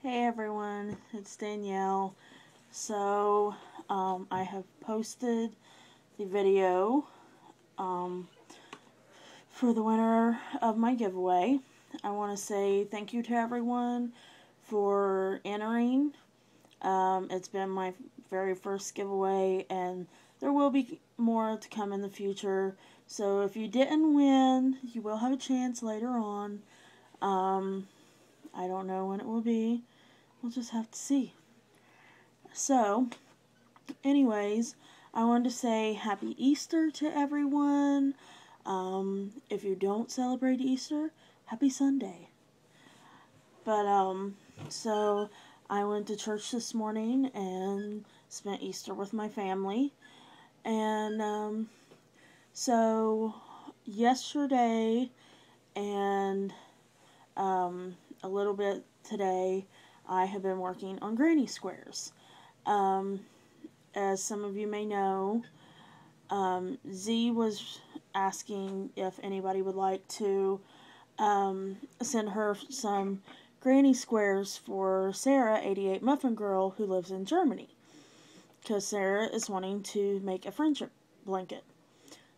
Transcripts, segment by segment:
Hey everyone, it's Danielle. So, I have posted the video for the winner of my giveaway. I want to say thank you to everyone for entering. It's been my very first giveaway, and there will be more to come in the future. So, if you didn't win, you will have a chance later on. I don't know when it will be. We'll just have to see. So, anyways, I wanted to say Happy Easter to everyone. If you don't celebrate Easter, Happy Sunday. But, so I went to church this morning and spent Easter with my family. And, so yesterday and, a little bit today, I have been working on granny squares. As some of you may know, Z was asking if anybody would like to send her some granny squares for Sarah, 88 Muffin Girl, who lives in Germany. Because Sarah is wanting to make a friendship blanket.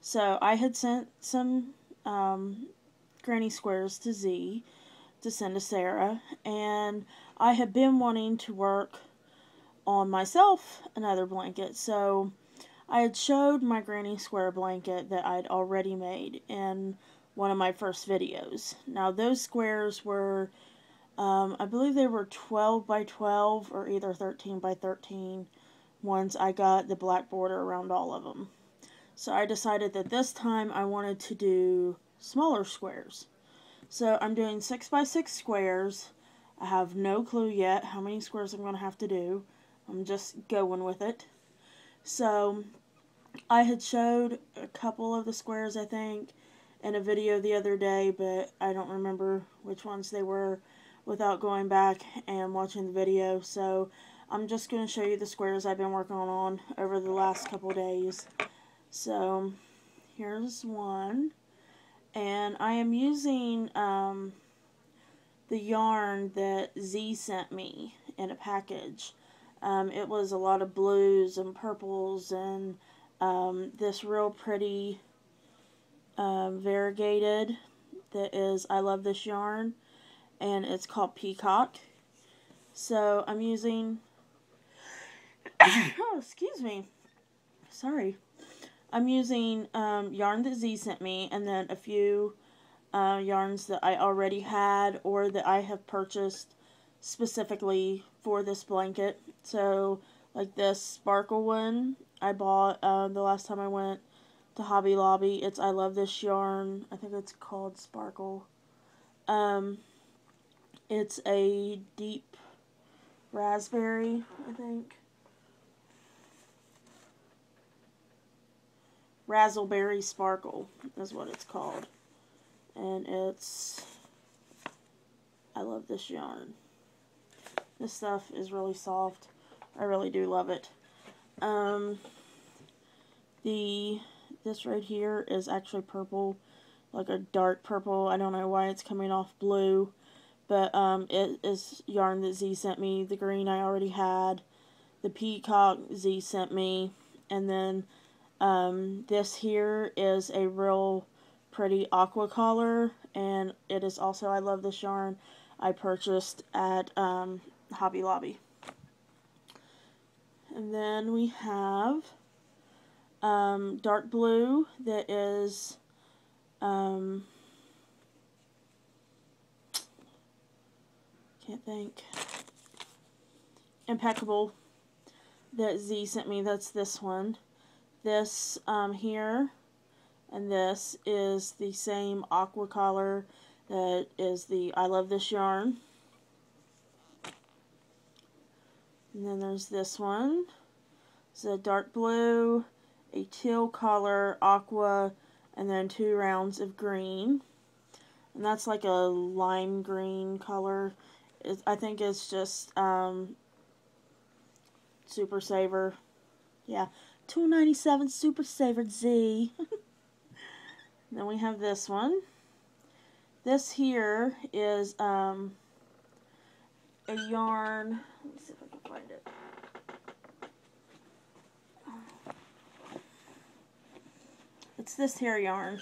So I had sent some granny squares to Z to send to Sarah, and I had been wanting to work on myself another blanket. So I had showed my granny square blanket that I'd already made in one of my first videos. Now those squares were, I believe they were 12 by 12 or either 13 by 13 once I got the black border around all of them. So I decided that this time I wanted to do smaller squares. So I'm doing 6 by 6 squares. I have no clue yet how many squares I'm going to have to do. I'm just going with it. So I had showed a couple of the squares, I think, in a video the other day, but I don't remember which ones they were without going back and watching the video. So I'm just going to show you the squares I've been working on over the last couple days. So here's one. And I am using the yarn that Z sent me in a package. It was a lot of blues and purples and this real pretty variegated that is I love this yarn, and it's called Peacock. So I'm using oh, excuse me, sorry, I'm using yarn that Z sent me, and then a few yarns that I already had or that I have purchased specifically for this blanket. So like this sparkle one I bought the last time I went to Hobby Lobby. It's I love this yarn. I think it's called Sparkle. It's a deep raspberry, I think. Razzleberry Sparkle is what it's called. And it's I love this yarn. This stuff is really soft. I really do love it. This right here is actually purple, like a dark purple. I don't know why it's coming off blue, but it is yarn that Z sent me. The green I already had. The Peacock Z sent me, and then this here is a real pretty aqua color, and it is also I love this yarn. I purchased at Hobby Lobby. And then we have dark blue that is can't think, Impeccable that Z sent me. That's this one. This here and this is the same aqua color that is the I love this yarn. And then there's this one. It's a dark blue, a teal color, aqua, and then 2 rounds of green. And that's like a lime green color. I think it's just Super Saver. Yeah, $2.97 Super Saver Z. Then we have this one. This here is a yarn. Let me see if I can find it. It's this here yarn.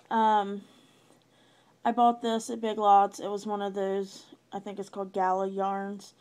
I bought this at Big Lots. It was one of those, I think it's called Gala yarns.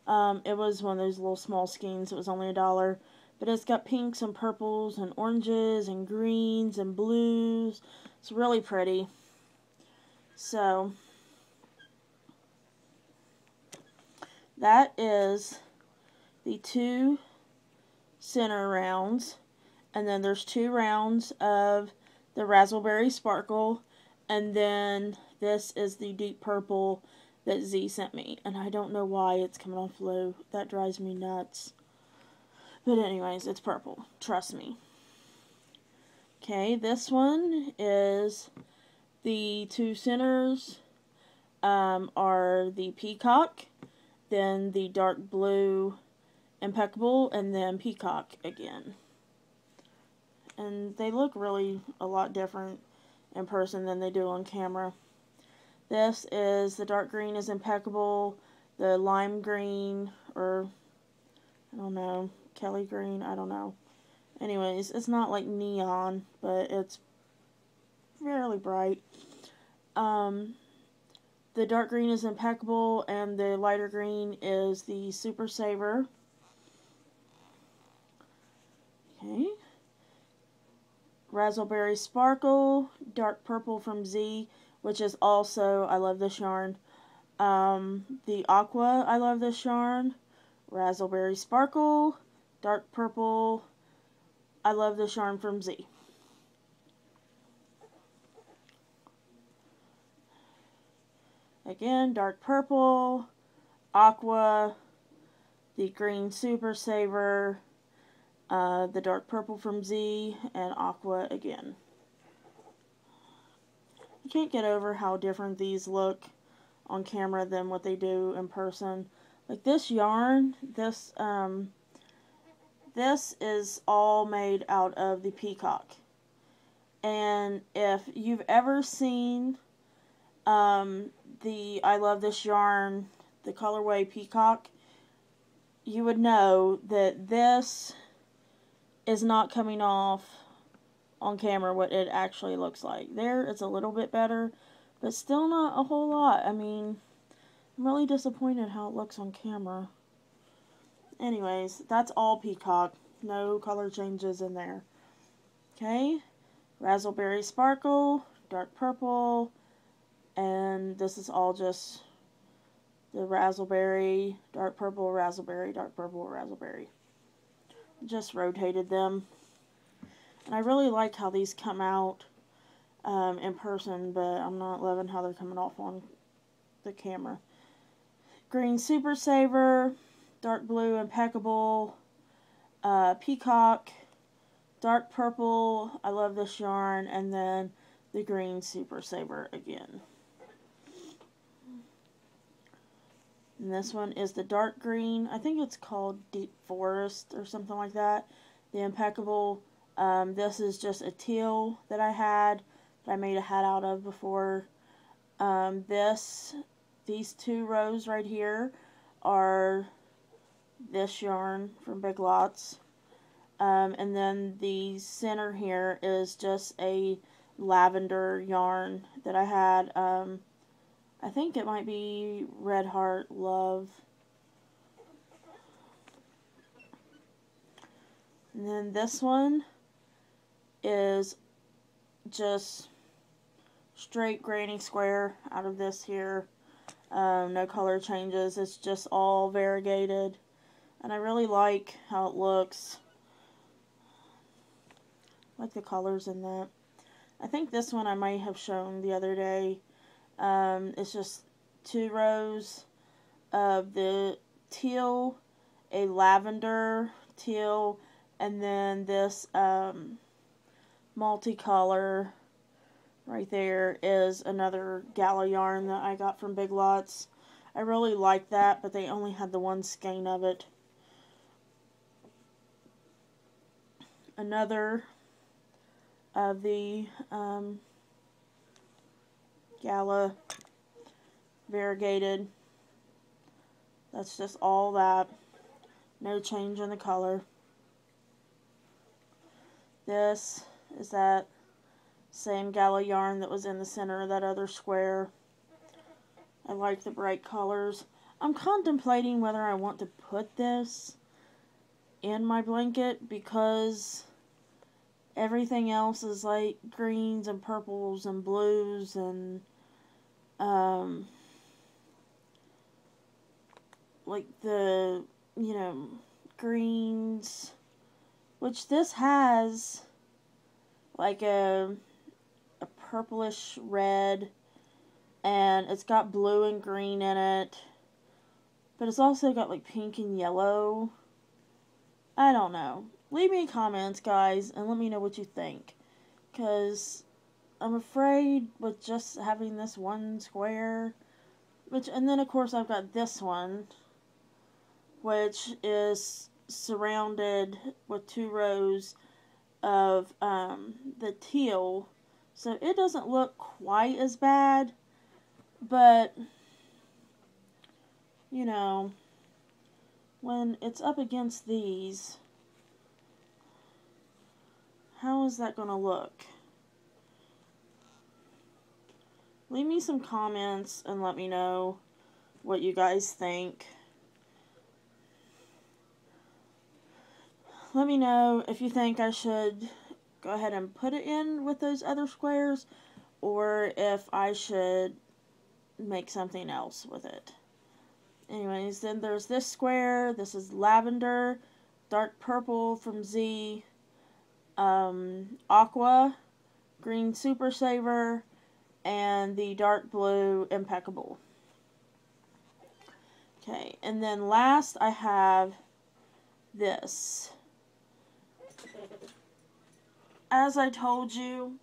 It was one of those little small skeins. It was only $1. But it's got pinks and purples and oranges and greens and blues. It's really pretty. So, that is the 2 center rounds. And then there's 2 rounds of the Razzleberry Sparkle. And then this is the deep purple that Z sent me. And I don't know why it's coming off low. That drives me nuts. But anyways, it's purple. Trust me. Okay, this one is the 2 centers are the Peacock, then the dark blue Impeccable, and then Peacock again. And they look really a lot different in person than they do on camera. This is the dark green is Impeccable, the lime green, or I don't know, Kelly green, I don't know. Anyways, it's not like neon, but it's fairly bright. The dark green is Impeccable, and the lighter green is the Super Saver. Okay. Razzleberry Sparkle, dark purple from Z, which is also, I love this yarn. The Aqua, I love this yarn. Razzleberry Sparkle, dark purple, I love this yarn from Z. Again, dark purple, Aqua, the green Super Saver, the dark purple from Z, and Aqua again. I can't get over how different these look on camera than what they do in person. Like this yarn, this is all made out of the Peacock. And if you've ever seen the I Love This Yarn, the colorway Peacock, you would know that this is not coming off on camera what it actually looks like. There, it's a little bit better, but still not a whole lot. I mean, I'm really disappointed how it looks on camera. Anyways, that's all Peacock. No color changes in there. Okay, Razzleberry Sparkle, dark purple, and this is all just the Razzleberry, dark purple, Razzleberry, dark purple, Razzleberry. Just rotated them. And I really like how these come out in person, but I'm not loving how they're coming off on the camera. Green Super Saver, dark blue Impeccable, Peacock, dark purple, I love this yarn, and then the green Super Saver again. And this one is the dark green. I think it's called Deep Forest or something like that. The Impeccable. This is just a teal that I had, that I made a hat out of before. These 2 rows right here are this yarn from Big Lots. And then the center here is just a lavender yarn that I had. I think it might be Red Heart Love. And then this one is just straight granny square out of this here. No color changes. It's just all variegated. And I really like how it looks. I like the colors in that. I think this one I might have shown the other day. It's just 2 rows of the teal, a lavender teal, and then this multicolor right there is another Gala yarn that I got from Big Lots. I really like that, but they only had the 1 skein of it. Another of the Gala variegated That's just all that. No change in the color. This is that same Gala yarn that was in the center of that other square. I like the bright colors. I'm contemplating whether I want to put this in my blanket because everything else is like greens and purples and blues and like the, greens, which this has like a purplish red, and it's got blue and green in it, but it's also got like pink and yellow. I don't know. Leave me comments, guys, and let me know what you think, because I'm afraid with just having this one square, and then of course I've got this one, which is surrounded with 2 rows of the teal, so it doesn't look quite as bad, but when it's up against these, how is that going to look? Leave me some comments and let me know what you guys think. Let me know if you think I should go ahead and put it in with those other squares, or if I should make something else with it. Anyways, then there's this square. This is lavender, dark purple from Z, aqua, green super saver, and the dark blue impeccable. Okay, and then last I have this. As I told you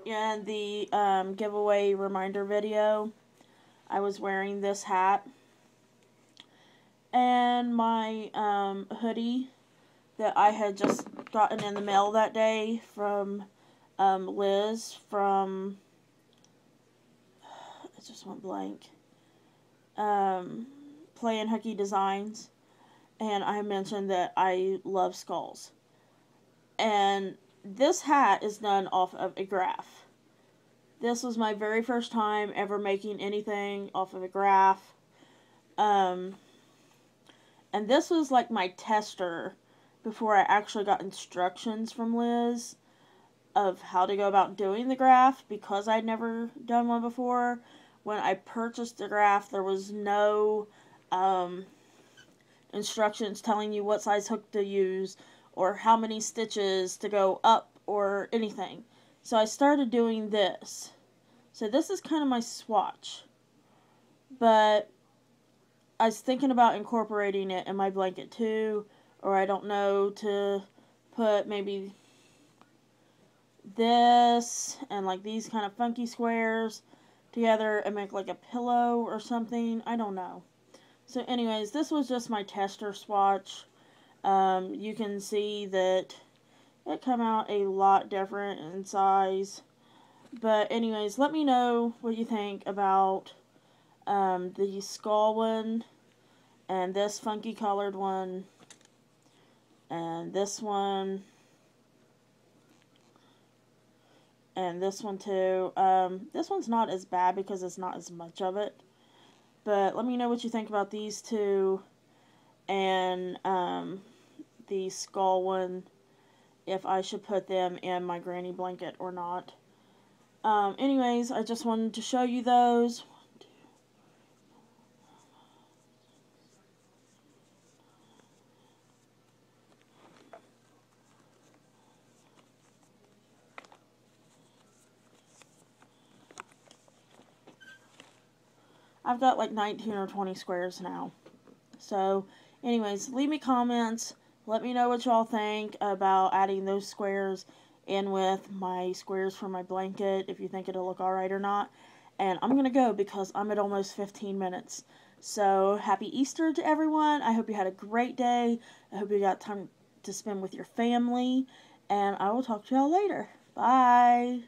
in the giveaway reminder video, I was wearing this hat and my hoodie that I had just gotten in the mail that day from Liz from, I just went blank, Play and Hooky Designs, and I mentioned that I love skulls. And this hat is done off of a graph. This was my very first time ever making anything off of a graph. And this was like my tester before I actually got instructions from Liz of how to go about doing the graph, because I'd never done one before. When I purchased the graph, there was no instructions telling you what size hook to use or how many stitches to go up or anything. So I started doing this. So this is kind of my swatch. But I was thinking about incorporating it in my blanket too, or I don't know, to put maybe this and like these kind of funky squares together and make like a pillow or something. I don't know. So anyways, this was just my tester swatch. You can see that it come out a lot different in size. But anyways, let me know what you think about the skull one, and this funky colored one, and this one, and this one too. This one's not as bad because it's not as much of it. But let me know what you think about these two, and the skull one, if I should put them in my granny blanket or not. Anyways, I just wanted to show you those. I've got like 19 or 20 squares now. So, anyways, leave me comments. Let me know what y'all think about adding those squares in with my squares for my blanket, if you think it'll look alright or not. And I'm going to go because I'm at almost 15 minutes. So, happy Easter to everyone. I hope you had a great day. I hope you got time to spend with your family. And I will talk to y'all later. Bye.